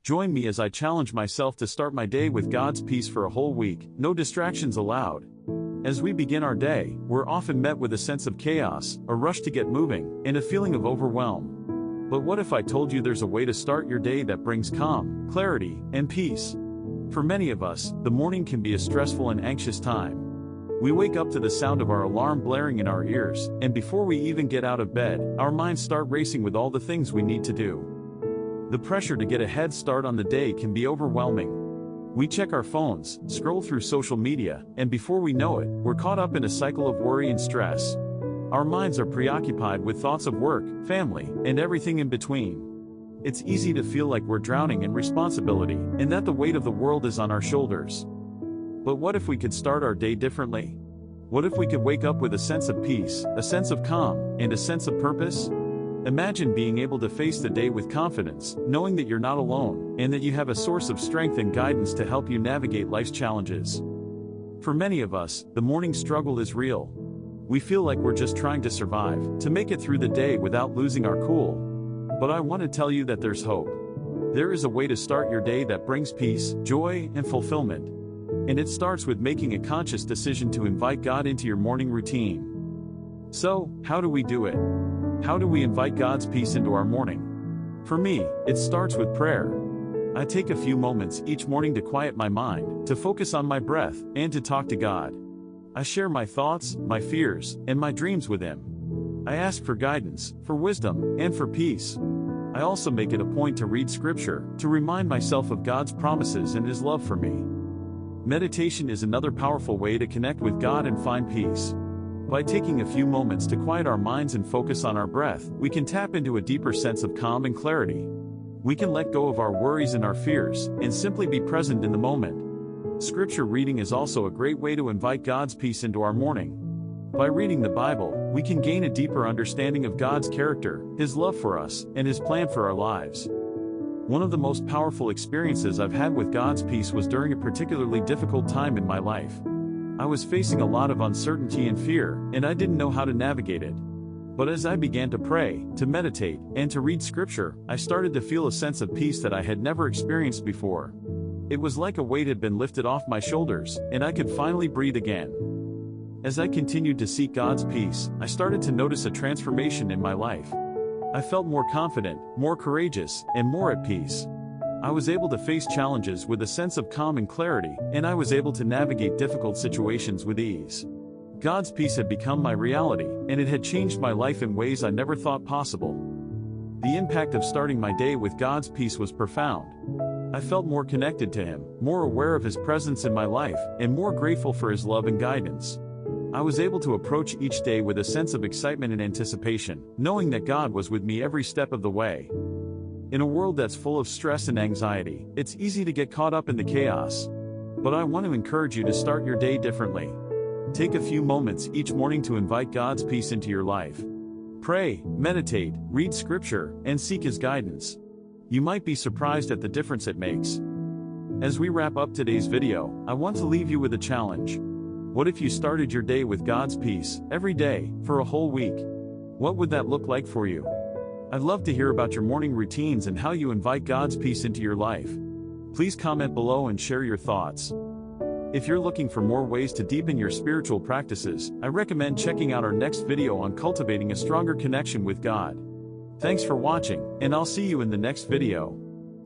Join me as I challenge myself to start my day with God's peace for a whole week, no distractions allowed. As we begin our day, we're often met with a sense of chaos, a rush to get moving, and a feeling of overwhelm. But what if I told you there's a way to start your day that brings calm, clarity, and peace? For many of us, the morning can be a stressful and anxious time. We wake up to the sound of our alarm blaring in our ears, and before we even get out of bed, our minds start racing with all the things we need to do. The pressure to get a head start on the day can be overwhelming. We check our phones, scroll through social media, and before we know it, we're caught up in a cycle of worry and stress. Our minds are preoccupied with thoughts of work, family, and everything in between. It's easy to feel like we're drowning in responsibility, and that the weight of the world is on our shoulders. But what if we could start our day differently? What if we could wake up with a sense of peace, a sense of calm, and a sense of purpose? Imagine being able to face the day with confidence, knowing that you're not alone, and that you have a source of strength and guidance to help you navigate life's challenges. For many of us, the morning struggle is real. We feel like we're just trying to survive, to make it through the day without losing our cool. But I want to tell you that there's hope. There is a way to start your day that brings peace, joy, and fulfillment. And it starts with making a conscious decision to invite God into your morning routine. So, how do we do it? How do we invite God's peace into our morning? For me, it starts with prayer. I take a few moments each morning to quiet my mind, to focus on my breath, and to talk to God. I share my thoughts, my fears, and my dreams with Him. I ask for guidance, for wisdom, and for peace. I also make it a point to read Scripture, to remind myself of God's promises and His love for me. Meditation is another powerful way to connect with God and find peace. By taking a few moments to quiet our minds and focus on our breath, we can tap into a deeper sense of calm and clarity. We can let go of our worries and our fears, and simply be present in the moment. Scripture reading is also a great way to invite God's peace into our morning. By reading the Bible, we can gain a deeper understanding of God's character, His love for us, and His plan for our lives. One of the most powerful experiences I've had with God's peace was during a particularly difficult time in my life. I was facing a lot of uncertainty and fear, and I didn't know how to navigate it. But as I began to pray, to meditate, and to read Scripture, I started to feel a sense of peace that I had never experienced before. It was like a weight had been lifted off my shoulders, and I could finally breathe again. As I continued to seek God's peace, I started to notice a transformation in my life. I felt more confident, more courageous, and more at peace. I was able to face challenges with a sense of calm and clarity, and I was able to navigate difficult situations with ease. God's peace had become my reality, and it had changed my life in ways I never thought possible. The impact of starting my day with God's peace was profound. I felt more connected to Him, more aware of His presence in my life, and more grateful for His love and guidance. I was able to approach each day with a sense of excitement and anticipation, knowing that God was with me every step of the way. In a world that's full of stress and anxiety, it's easy to get caught up in the chaos. But I want to encourage you to start your day differently. Take a few moments each morning to invite God's peace into your life. Pray, meditate, read Scripture, and seek His guidance. You might be surprised at the difference it makes. As we wrap up today's video, I want to leave you with a challenge. What if you started your day with God's peace, every day, for a whole week? What would that look like for you? I'd love to hear about your morning routines and how you invite God's peace into your life. Please comment below and share your thoughts. If you're looking for more ways to deepen your spiritual practices, I recommend checking out our next video on cultivating a stronger connection with God. Thanks for watching, and I'll see you in the next video.